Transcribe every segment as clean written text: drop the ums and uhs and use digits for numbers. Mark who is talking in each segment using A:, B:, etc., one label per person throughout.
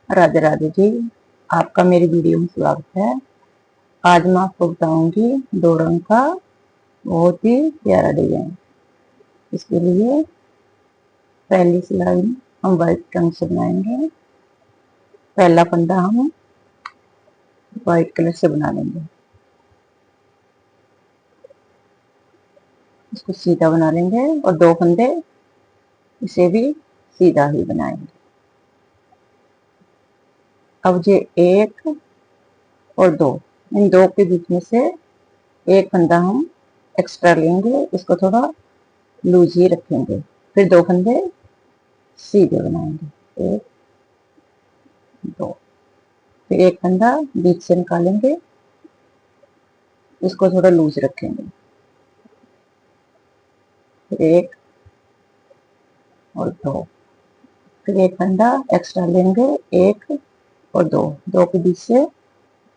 A: राधे राधे जी। आपका मेरी वीडियो में स्वागत है। आज मैं आपको बताऊंगी दो रंग का बहुत ही प्यारा डिजाइन। इसके लिए पहली सिलाई हम व्हाइट रंग से बनाएंगे। पहला फंदा हम व्हाइट कलर से बना लेंगे। इसको सीधा बना लेंगे और दो फंदे इसे भी सीधा ही बनाएंगे। अब ये एक और दो, इन दो के बीच में से एक फंदा हम एक्स्ट्रा लेंगे, इसको थोड़ा लूज ही रखेंगे। फिर दो फंदे सीधे बनाएंगे, एक दो। फिर एक फंदा बीच से निकालेंगे, इसको थोड़ा लूज रखेंगे। फिर एक और दो। फिर एक फंदा एक्स्ट्रा लेंगे, एक और दो, दो के बीच से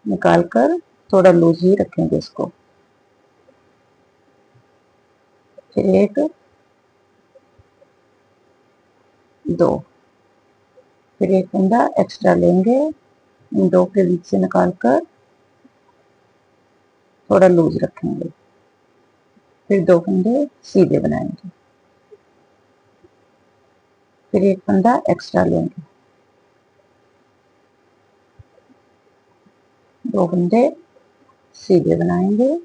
A: निकाल कर थोड़ा लूज ही रखेंगे इसको। फिर एक दो। फिर एक फंदा एक्स्ट्रा लेंगे, इन दो के बीच से निकाल कर थोड़ा लूज रखेंगे। फिर दो फंदे सीधे बनाएंगे। फिर एक फंदा एक्स्ट्रा लेंगे, दो फंदे सीधे बनाएंगे।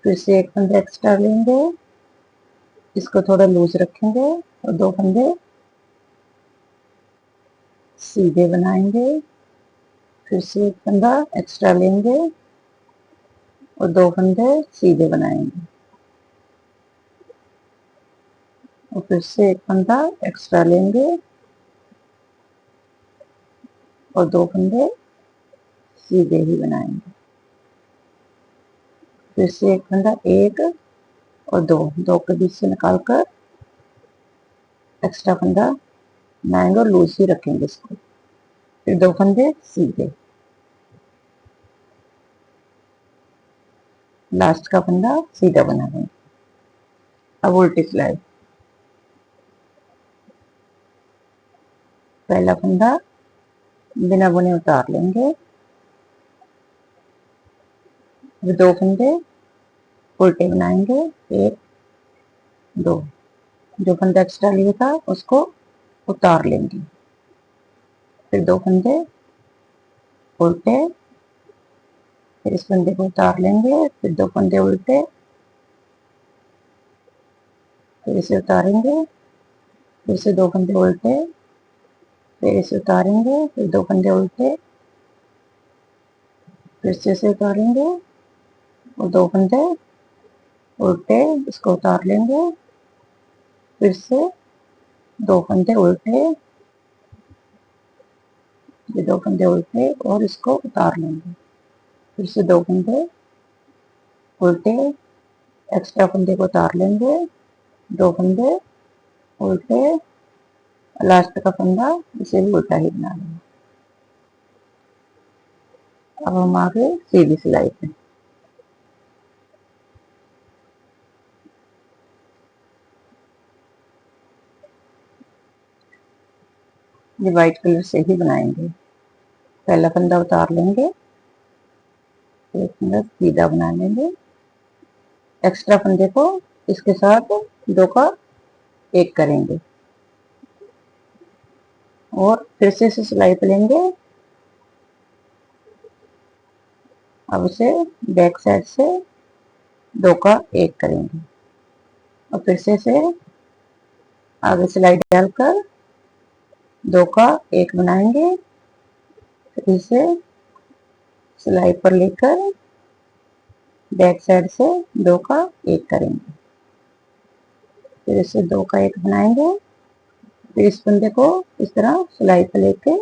A: फिर से एक फंदा एक्स्ट्रा लेंगे, इसको थोड़ा लूज रखेंगे और दो फंदे सीधे बनाएंगे। फिर से एक फंदा एक्स्ट्रा लेंगे और दो फंदे सीधे बनाएंगे और फिर से एक फंदा एक्स्ट्रा लेंगे और दो फंदे सीधे ही बनाएंगे। फिर से एक फंदा, एक और दो, दो के बीच से निकाल कर एक्स्ट्रा फंदा बनाएंगे और लूज ही रखेंगे इसको। फिर दो फंदे सीधे, लास्ट का फंदा सीधा बना देंगे। अब उल्टी सिलाई। पहला फंदा बिना बुने उतार लेंगे, फिर दो फंदे उल्टे बनाएंगे, एक दो। जो फंदा एक्स्ट्रा लिया था उसको उतार लेंगे। फिर दो फंदे उल्टे, फिर इस फंदे को उतार लेंगे, फिर दो फंदे उल्टे, फिर इसे उतारेंगे, फिर से दो फंदे उल्टे, फिर इसे उतारेंगे, फिर दो फंदे उल्टे, फिर से इसे उतारेंगे और दो फंदे उल्टे, इसको उतार लेंगे। फिर से दो फंदे उल्टे, ये दो फंदे उल्टे और इसको उतार लेंगे। फिर से दो फंदे उल्टे, एक्स्ट्रा फंदे को उतार लेंगे, दो फंदे उल्टे, लास्ट का फंदा इसे भी उल्टा ही बना लेंगे। अब हम आगे सीधी सिलाई पे। ये व्हाइट कलर से ही बनाएंगे। पहला फंदा उतार लेंगे, एक फंदा सीधा बना लेंगे, एक्स्ट्रा फंदे को इसके साथ दो का एक करेंगे और फिर से इसे सिलाई पे लेंगे। अब इसे बैक साइड से दो का एक करेंगे और फिर से इसे आगे सिलाई डालकर दो का एक बनाएंगे। फिर इसे सिलाई पर लेकर बैक साइड से दो का एक करेंगे, फिर इसे दो का एक बनाएंगे। फिर इस फंदे को इस तरह सिलाई पर लेके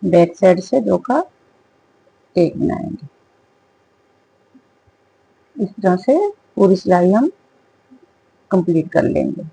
A: बैक साइड से दो का एक बनाएंगे। इस तरह से पूरी सिलाई हम कंप्लीट कर लेंगे।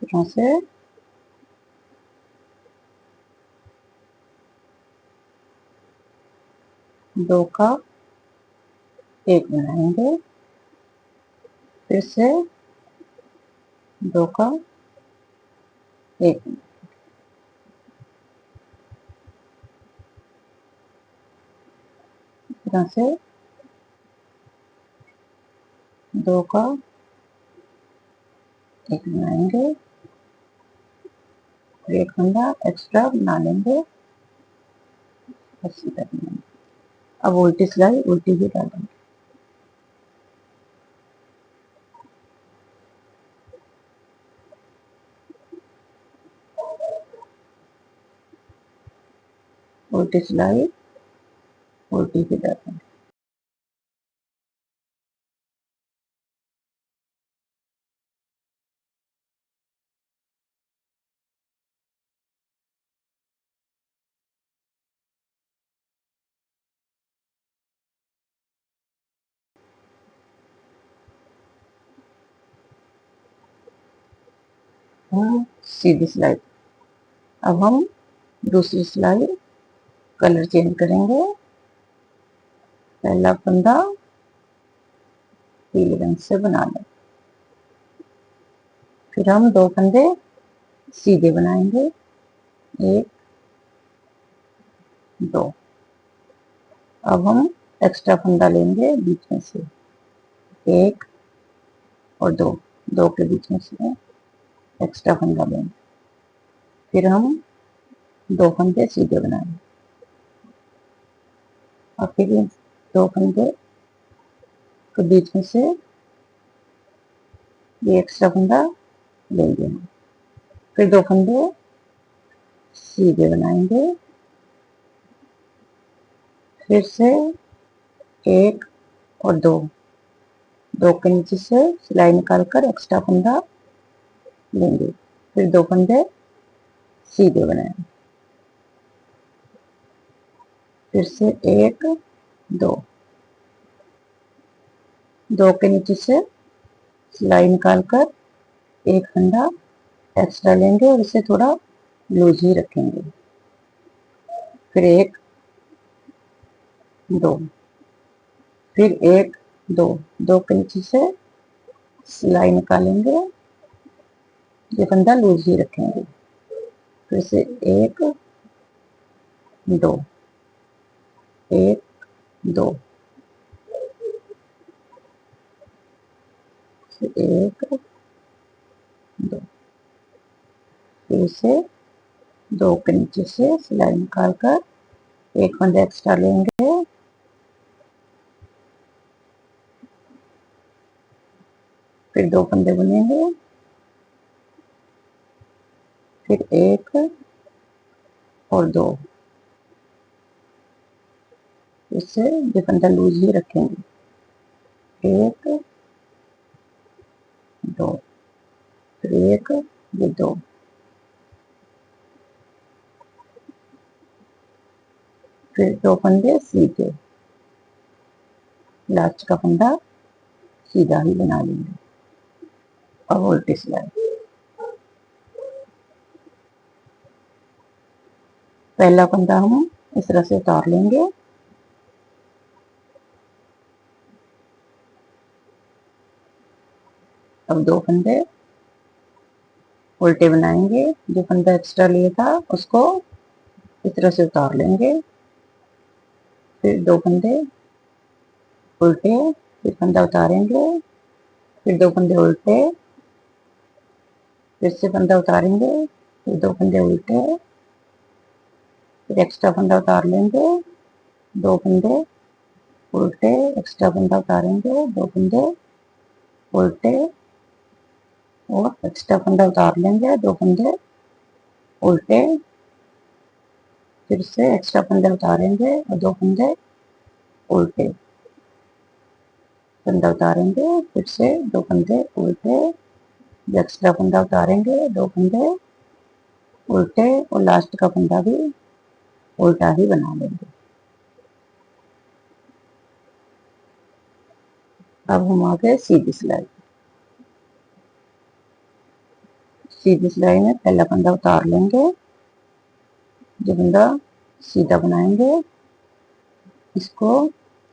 A: तरह से दो का एक बनाएंगे, फिर से दो का एक, इस तरह से दो का एक बनाएंगे, एक फंदा एक्स्ट्रा बना लेंगे, ऐसे करना है। अब उल्टी सिलाई उल्टी ही डालेंगे, उल्टी सिलाई उल्टी ही डालेंगे। सीधी सिलाई। अब हम दूसरी सिलाई कलर चेंज करेंगे। पहला फंदा पीले रंग से बना लें, फिर हम दो फंदे सीधे बनाएंगे, एक दो। अब हम एक्स्ट्रा फंदा लेंगे बीच में से, एक और दो, दो के बीच में से एक्स्ट्रा फंदा लेंगे, फिर हम दो फंदे सीधे बनाएंगे और फिर दो फंदे के बीच में से ये एक्स्ट्रा फंदा लेंगे हम, फिर दो फंदे सीधे बनाएंगे, फिर से एक और दो, दो के नीचे से सिलाई निकालकर एक्स्ट्रा फंदा लेंगे, फिर दो फंदे सीधे बनाएंगे, फिर से एक दो, दो के नीचे से सिलाई निकालकर एक फंदा एक्स्ट्रा लेंगे और इसे थोड़ा लूज ही रखेंगे, फिर एक दो, फिर एक दो, दो के नीचे से सिलाई निकालेंगे, ये फंदा लूज ही रखेंगे, फिर से एक दो, एक दो, फिर एक दो, फिर से दो के नीचे से सिलाई निकालकर एक फंदा एक्स्ट्रा लेंगे, फिर दो फंदे बुनेंगे, फिर एक और दो, इससे ये फंदा लूज ही रखेंगे, एक दो, फिर एक ये दो, फिर दो फंदे सीधे, लास्ट का फंदा सीधा ही बना लेंगे और उल्टी सिलाई। पहला फंदा हम इस तरह से उतार लेंगे, अब दो फंदे उल्टे बनाएंगे, जो फंदा एक्स्ट्रा लिया था उसको इस तरह से उतार लेंगे, फिर दो फंदे उल्टे, फिर फंदा उतारेंगे, फिर दो फंदे उल्टे, फिर से फंदा उतारेंगे, फिर दो फंदे उल्टे, फिर एक्स्ट्रा फंदा उतार लेंगे, दो फंदे उल्टे, एक्स्ट्रा फंदा उतारेंगे, दो फंदे उल्टे और एक्स्ट्रा फंदा उतार लेंगे, दो फंदे उल्टे, फिर से एक्स्ट्रा फंदे उतारेंगे और दो फंदे उल्टे, फंदा उतारेंगे, फिर से दो फंदे उल्टे, एक्स्ट्रा फंदा उतारेंगे, दो फंदे उल्टे और लास्ट का फंदा भी उल्टा ही बना लेंगे। अब हम आ गए सीधी सिलाई। सीधी सिलाई में पहला फंदा उतार लेंगे, जो फंदा सीधा बनाएंगे इसको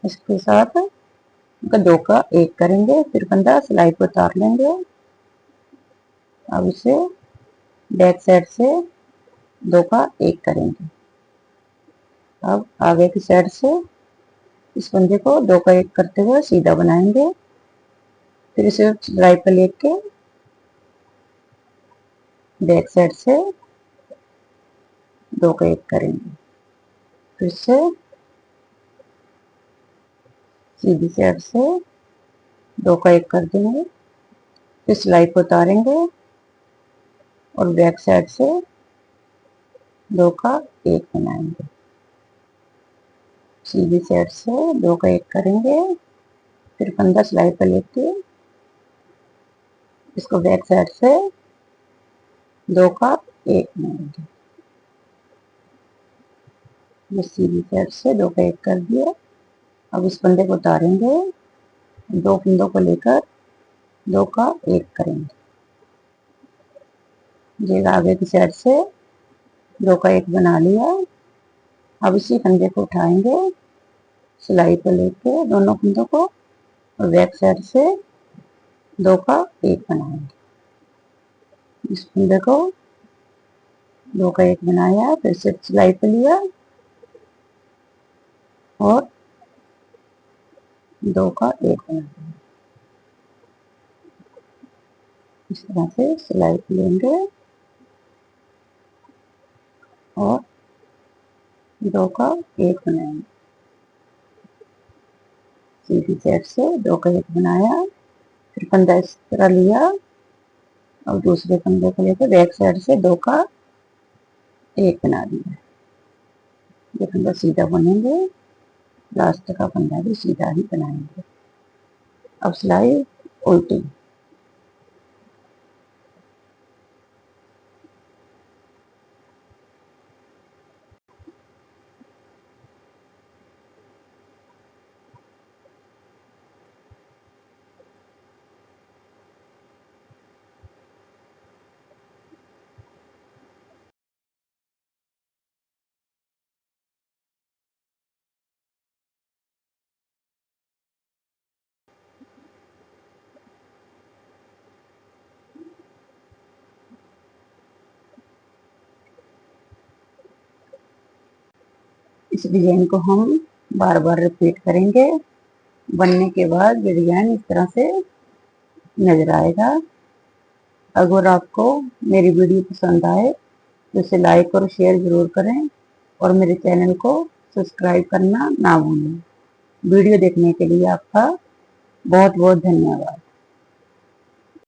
A: इसके साथ दो का एक करेंगे, फिर फंदा सिलाई को उतार लेंगे। अब इसे बैक साइड से दो का एक करेंगे। अब आगे की साइड से इस फंदे को दो का एक करते हुए सीधा बनाएंगे, फिर इसे सिलाई पर लेके बैक साइड से दो का एक करेंगे, फिर से सीधी साइड से दो का एक कर देंगे, फिर सिलाई को उतारेंगे और बैक साइड से दो का एक बनाएंगे। सीधी साइड से दो का एक करेंगे, फिर फंदा सिलाई पर लेके इसको बैक साइड से दो का एक बनाएंगे। ये सीधी साइड से दो का एक कर दिया। अब इस फंदे को उतारेंगे, दो फंदों को लेकर दो का एक करेंगे। ये आगे की साइड से दो का एक बना लिया। अब इसी फंदे को उठाएंगे, सिलाई पर लेके दोनों फंदों को और बैक साइड से दो का एक बनाएंगे। इस फंदे को दो का एक बनाया, फिर से सिलाई पर लिया और दो का एक बनाया। इस तरह से सिलाई पर लेंगे और दो का एक बनाएंगे। सीधी साइड से दो का एक बनाया, फिर फंदा इस तरह लिया और दूसरे फंदे को लेकर बैक साइड से दो का एक बना दिया। ये फंदा सीधा बुनेंगे, लास्ट का फंदा भी सीधा ही बनाएंगे। अब सिलाई उल्टी। इस डिजाइन को हम बार बार रिपीट करेंगे। बनने के बाद ये डिजाइन इस तरह से नजर आएगा। अगर आपको मेरी वीडियो पसंद आए तो इसे लाइक और शेयर जरूर करें और मेरे चैनल को सब्सक्राइब करना ना भूलें। वीडियो देखने के लिए आपका बहुत बहुत धन्यवाद।